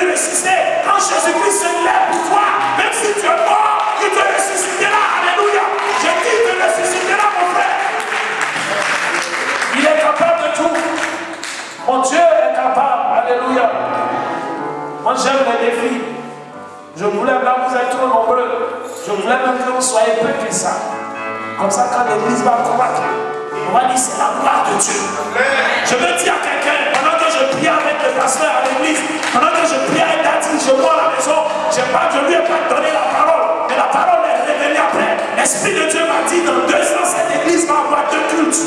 lui ressusciter. Quand Jésus-Christ se lève pour toi, même si tu es mort, il te ressuscitera. Alléluia. Je dis, il te ressuscitera, mon frère. Il est capable de tout. Mon Dieu est capable. Alléluia. Moi, j'aime les défis. Je voulais, là, vous êtes trop nombreux. Je voulais même que vous soyez peu que ça. Comme ça, quand l'église va croître, on va dire c'est la gloire de Dieu. Je veux dire à quelqu'un, pendant que je prie avec le pasteur à l'église, pendant que je prie avec Dati, je vois à la maison, je ne lui ai pas donné la parole, mais la parole est révélée après. L'Esprit de Dieu m'a dit, dans 2 ans, cette église va avoir 2 cultes.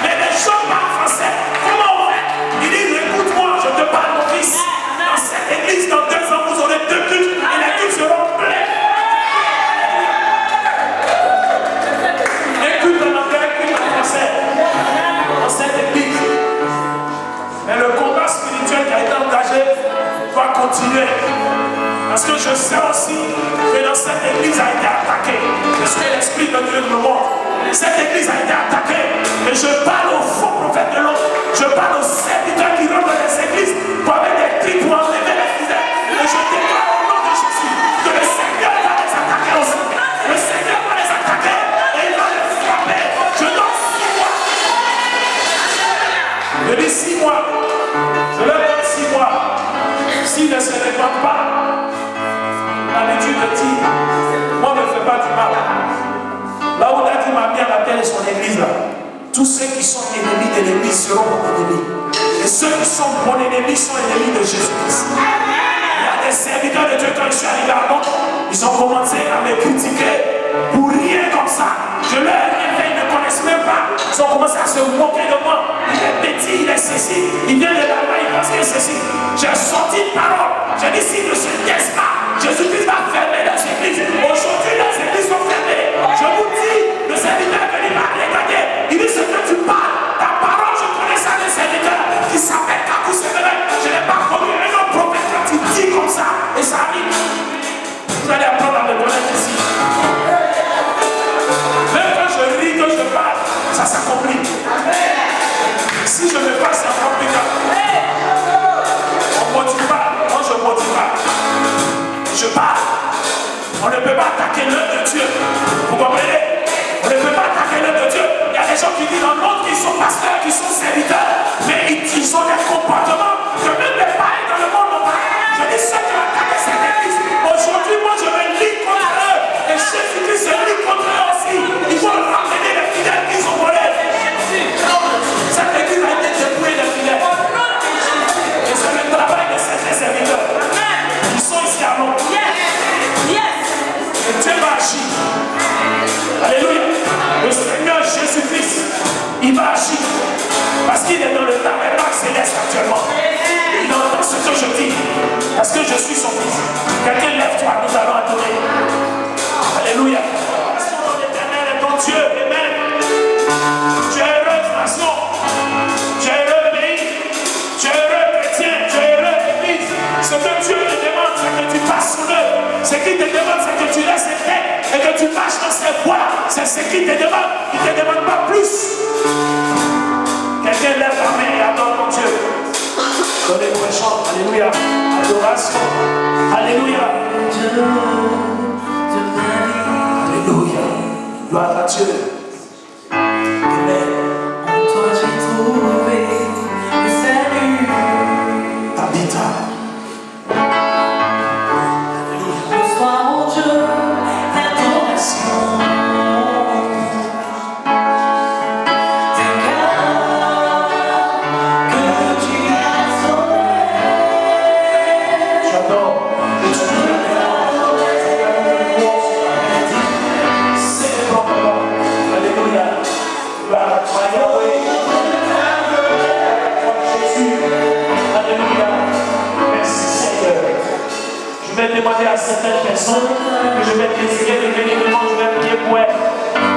Mais les gens parlent français. Comment on fait? Il dit, écoute-moi, je te parle, mon fils. Dans cette église, dans 2 ans, vous aurez 2 cultes et les cultes seront pleins. Écoute en anglais, écoute en français. Dans cette église. Mais le combat spirituel qui a été engagé doit continuer. Parce que je sais aussi que dans cette église a été attaquée. Parce que l'Esprit de Dieu me montre. Cette église a été attaquée. Et je parle aux faux prophètes de l'eau. Je parle aux serviteurs qui rentrent dans les églises pour avec des cris pour enlever les fidèles. Et je déclare au nom de Jésus que le Seigneur va les attaquer aussi. Le Seigneur va les attaquer et il va les frapper. Je donne 6 mois. Je dis 6 mois. Je leur donne 6 mois. S'ils ne se répandent pas, l'habitude me dit, moi ne me fais pas du mal. Là où Dati m'a mis à la terre de son église là, tous ceux qui sont ennemis de l'église seront mon ennemi. Et ceux qui sont mon ennemi sont ennemis de Jésus-Christ. Il y a des serviteurs de Dieu quand je suis arrivé à Londres, ils ont commencé à me critiquer pour rien comme ça. Je leur ai fait, ils ne connaissent même pas. Ils ont commencé à se moquer de moi. Il est petit, il est ceci. Il vient de l'Allemagne, il pense qu'il est ceci. J'ai sorti une parole. J'ai dit, s'ils ne se taisent pas, Jésus-Christ va fermer les églises. Aujourd'hui, les églises sont fermées. Je vous dis, le serviteur que il va regarder. Il dit, ce que tu parles, ta parole, je connais ça, des serviteurs qui s'appelle Kakou Sévéré. Je n'ai pas connu un autre prophète quand il dit comme ça. Et ça arrive. Vous allez apprendre à me connaître ici. Même quand je ris, quand je parle, ça s'accomplit. Si je me passe, c'est encore plus grave. On ne motive pas. Moi, je ne motive pas. Je parle. On ne peut pas attaquer l'œuvre de Dieu. Vous comprenez? On ne peut pas attaquer l'œuvre de Dieu. Il y a des gens qui disent dans le monde qu'ils sont pasteurs, qu'ils sont serviteurs, mais ils ont des comportements que même les païens dans le monde n'ont pas. Je dis ceux qui ont attaqué cette église. Aujourd'hui, moi, je me lis contre eux. Et Jésus-Christ se lit contre eux aussi. Ils vont ramener les fidèles qu'ils ont volés. Cette église a été dépouillée des fidèles. Et c'est le travail de ces serviteurs. Ils sont ici à Londres. Et Dieu va agir. Alléluia. Le Seigneur Jésus-Christ, il va agir. Parce qu'il est dans le tabernacle céleste actuellement. Il entend ce que je dis. Parce que je suis son fils. Quelqu'un lève-toi, nous allons adorer. Alléluia. Parce que mon éternel est ton Dieu. Amen. Tu es heureux, nation. Tu es heureux, pays. Tu es heureux, chrétien. Tu es heureux, église. Ce que Dieu te demande, c'est que tu passes sur eux. Ce qu'il te demande, c'est que tu laisses les têtes et que tu marches dans ses voies. C'est ce qu'il te demande. Il ne te demande pas plus. Quelqu'un lève la main et adore mon Dieu. Donnez-nous un chant. Alléluia. Adoration. Alléluia. Alléluia. Gloire à Dieu. Amen. En toi j'ai trouvé le salut. Tabitha. Reçois mon Dieu l'adoration. C'est car que tu as sauvé. J'adore. C'est bon. Alléluia. Gloire à toi, Yahweh. Jésus. Alléluia. Merci Seigneur. Je vais demander à certaines personnes que je vais désirer de venir devant, je vais prier pour elles.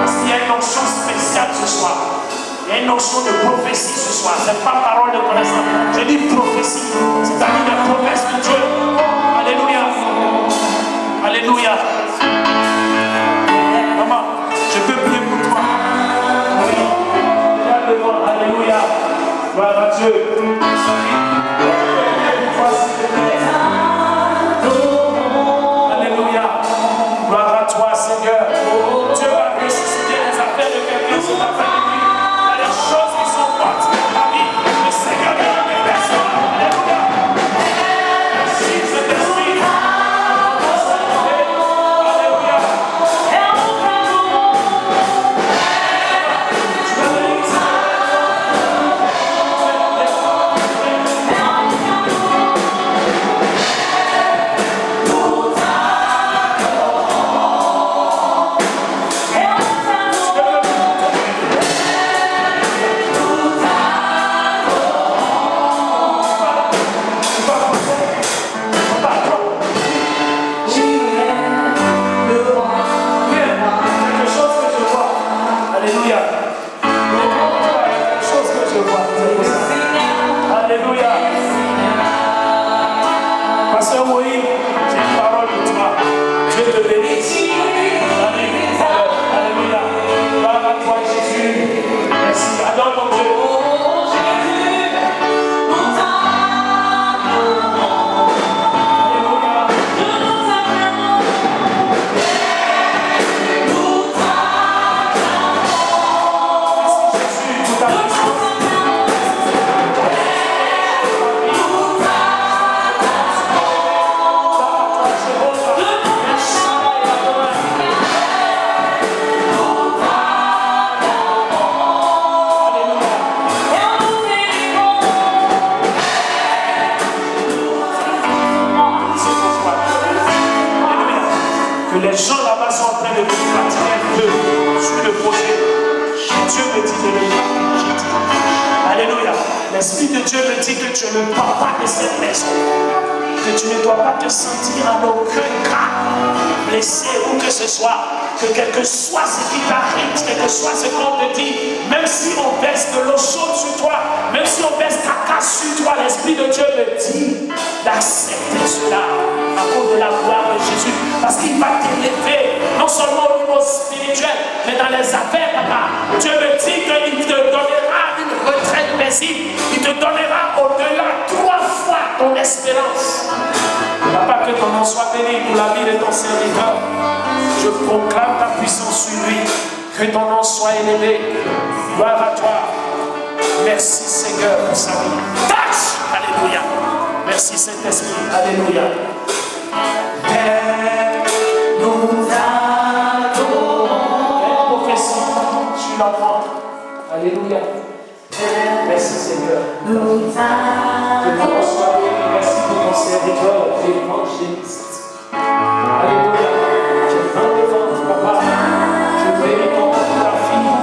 Parce qu'il y a une onction spéciale ce soir. Il y a une onction de prophétie ce soir. Ce n'est pas parole de connaissance. Je dis prophétie. C'est-à-dire les promesses de Dieu. que les gens là-bas sont en train de pratiquer un peu sur le projet. Dieu me dit de le faire. Alléluia. L'Esprit de Dieu me dit que tu ne pars pas de cette maison. Que tu ne dois pas te sentir en aucun cas blessé ou que ce soit. Que quel que soit ce qui t'arrive, quel que soit ce qu'on te dit, même si on baisse de l'eau chaude sur toi, même si on baisse ta casse sur toi, l'Esprit de Dieu me dit d'accepter cela à cause de la gloire de Jésus. Parce qu'il va t'élever, non seulement au niveau spirituel, mais dans les affaires, papa. Dieu me dit qu'il te donnera une retraite paisible. Il te donnera au-delà 3 fois ton espérance. Papa, que ton nom soit béni pour la vie de ton serviteur. Je proclame ta puissance sur lui. Que ton nom soit élevé. Gloire à toi. Merci Seigneur pour sa vie. Touch! Alléluia. Merci Saint-Esprit. Alléluia. Nous adorons. Quelle prophétie sur l'enfant. Alléluia. Merci Seigneur. Que ton nom soit béni. Merci pour ton serviteur, l'évangéliste. Alléluia. Je veux devant papa. Je bénis ton nom pour la fille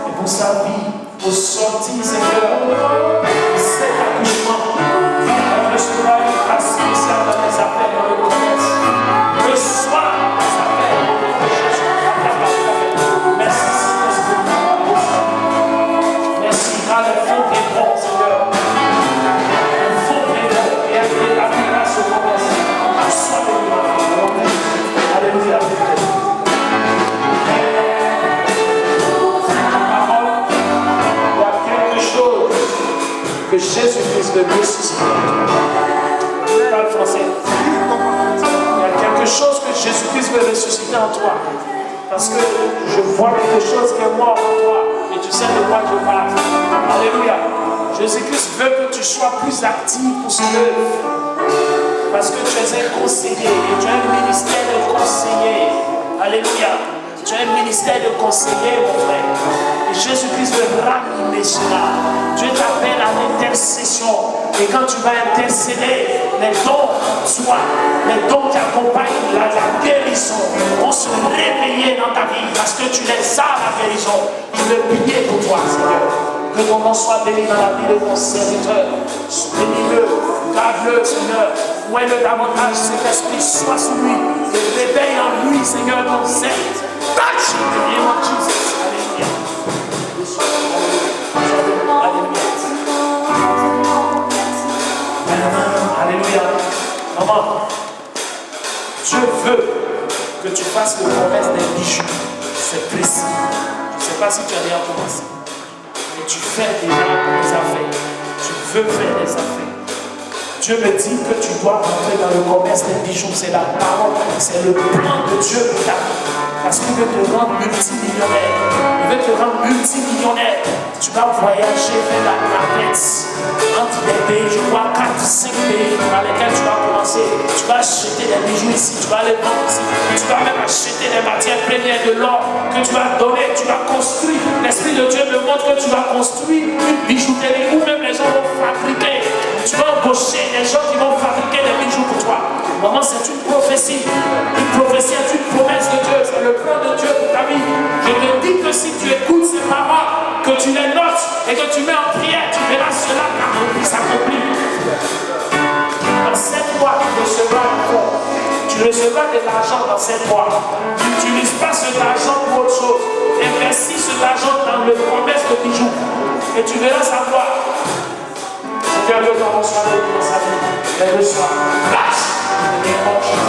et pour sa vie, pour sortir, Seigneur, de cet accouchement. Elle recevra une grâce spéciale dans les affaires, dans le commerce. Reçois les affaires de Jésus. Merci, Saint-Esprit. Merci, car le fond est bon, Seigneur. Le fond est bon et elle établira ce commerce. Sois béni. Alléluia. Que Jésus-Christ veut ressusciter. Je parle français. Il y a quelque chose que Jésus-Christ veut ressusciter en toi. Parce que je vois quelque chose qui est mort en toi. Et tu sais de quoi je parle. Alléluia. Jésus-Christ veut que tu sois plus actif pour son œuvre. Parce que tu es un conseiller. Et tu as un ministère de conseiller. Alléluia. Tu as un ministère de conseiller, mon frère. Et Jésus-Christ veut ranimer cela. Dieu t'appelle à l'intercession. Et quand tu vas intercéder, les dons en toi, les dons qui accompagnent la guérison vont se réveiller dans ta vie. Parce que tu les as, la guérison. Je veux prier pour toi, Seigneur. Que ton nom soit béni dans la vie de ton serviteur. Bénis-le, garde-le, Seigneur. Ouais-le davantage, cet esprit soit sous lui. Et réveille en lui, Seigneur, ton serviteur. Touch in the name of Jesus. Alléluia. Alléluia. Maman, Dieu veut que tu fasses le commerce des bijoux. C'est précis. Je ne sais pas si tu as déjà commencé. Mais tu fais déjà des affaires. Tu veux faire des affaires. Dieu me dit que tu dois rentrer dans le commerce des bijoux. C'est la parole, c'est le plan de Dieu pour ta vie. Parce qu'il veut te rendre multimillionnaire. Il veut te rendre multimillionnaire. Tu vas voyager vers la planète. Entre les pays, je vois 4-5 pays dans lesquels tu vas commencer. Tu vas acheter des bijoux ici, tu vas les vendre ici. Tu vas même acheter des matières premières de l'or que tu vas donner, tu vas construire. L'Esprit de Dieu me montre que tu vas construire une bijouterie où même les gens vont fabriquer. Tu vas embaucher des gens qui vont fabriquer des bijoux pour toi. Maman, c'est une prophétie. Une prophétie est une promesse de Dieu. C'est le plan de Dieu pour ta vie. Je te dis que si tu écoutes ces paroles, que tu les notes et que tu mets en prière, tu verras cela s'accomplir. Dans 7 mois, tu recevras un fonds. Tu recevras de l'argent dans 7 mois. Tu n'utilises pas cet argent pour autre chose. Investis cet argent dans le commerce de bijoux. Et tu verras sa gloire. Seigneur, que ton nom soit béni dans sa vie. Et reçois. Place. In the name of Jesus.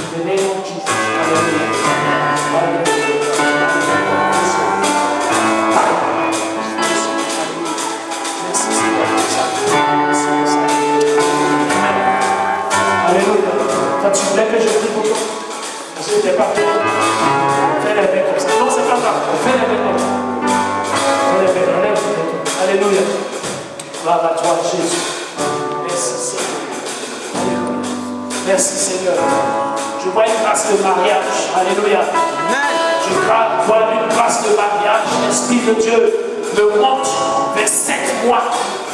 In the name of Jesus. Alléluia. Merci Seigneur pour ça. Alléluia. Quand tu voulais que je prie pour toi, parce que tu n'es pas prêt. Fais les mains comme ça. Non, c'est pas grave. Fais les mains comme ça. Fais les mains. Enlève les mains. Alléluia. Gloire à toi, Jésus. Merci Seigneur. Alléluia. Merci Seigneur. Je vois une grâce de mariage. Alléluia. Je vois une grâce de mariage. L'Esprit de Dieu me montre vers 7 mois.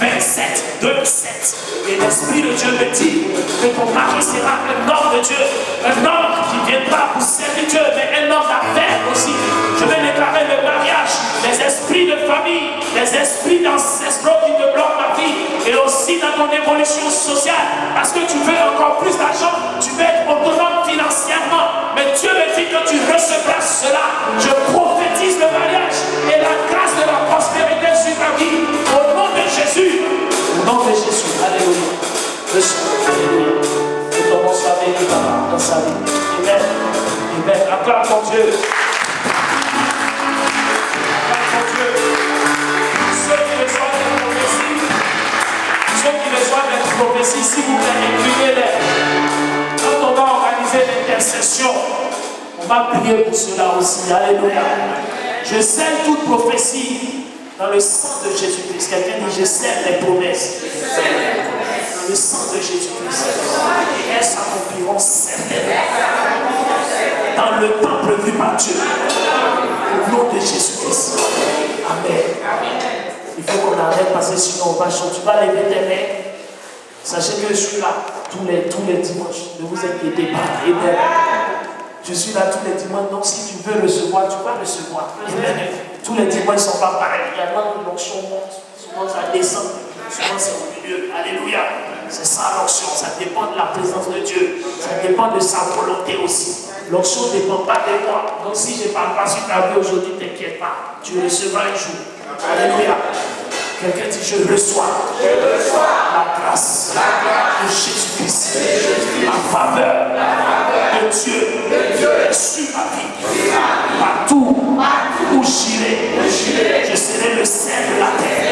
27, 2, 7. Et l'Esprit de Dieu me dit que ton mari sera un homme de Dieu, un homme qui viendra pour servir Dieu, mais un homme d'affaires aussi. Je vais déclarer le mariage, les esprits de famille, les esprits d'ancestral qui te bloquent la vie, et aussi dans ton évolution sociale, parce que tu veux encore plus d'argent, tu veux être autonome financièrement, mais Dieu me dit que tu recevras cela. Je prophétise le mariage et la grâce de la prospérité sur ta vie, au nom de Jésus. Au nom de Jésus, alléluia. Alléluia. Que ton nom soit béni dans sa vie. Amen. Amen. Acclame ton Dieu. Acclame ton Dieu. Ceux qui reçoivent des prophéties, s'il vous plaît, inclinez-les. Quand on va organiser l'intercession, on va prier pour cela aussi. Alléluia. Je scelle toute prophétie dans le sang de Jésus-Christ. Quelqu'un dit, je scelle les promesses. Dans le sang de Jésus-Christ. Et elles s'accompliront certainement dans le temps prévu par Dieu. Au nom de Jésus-Christ. Amen. Il faut qu'on arrête parce que sinon on va chanter. Tu vas lever tes mains. Sachez que je suis là tous les dimanches. Ne vous inquiétez pas. Amen. Je suis là tous les dimanches. Donc si tu veux recevoir, tu vas recevoir. Amen. Tous les dimanches ne sont pas pareils. Il y a là où l'onction monte, souvent ça descend, souvent c'est au milieu. Alléluia. C'est ça l'onction. Ça dépend de la présence de Dieu. Ça dépend de sa volonté aussi. L'onction ne dépend pas de moi. Donc si je ne parle pas sur ta vie aujourd'hui, ne t'inquiète pas. Tu recevras un jour. Alléluia. Quelqu'un dit, je reçois la grâce de Jésus-Christ, la faveur de Dieu sur ma vie. Partout où j'irai, je serai le sel de la terre,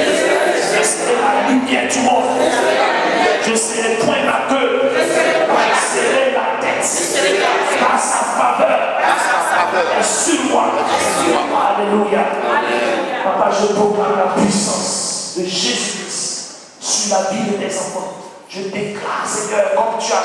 je serai la lumière du monde, je serai point la queue, je serai la tête, par sa faveur est sur moi. Alléluia. Papa, je proclame la puissance de Jésus-Christ sur la vie de tes enfants. Je déclare, Seigneur, comme tu as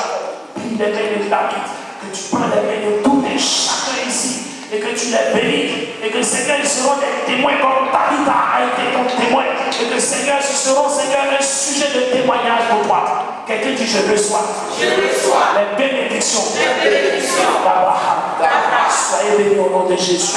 pris les mains de David, que tu prends les mains de tous et chacun ici, et que tu les bénis, et que Seigneur, ils seront des témoins comme David a été ton témoin, et que Seigneur, ils seront, Seigneur, un sujet de témoignage pour toi. Quelqu'un dit, je reçois. Les bénédictions. Soyez bénis au nom de Jésus.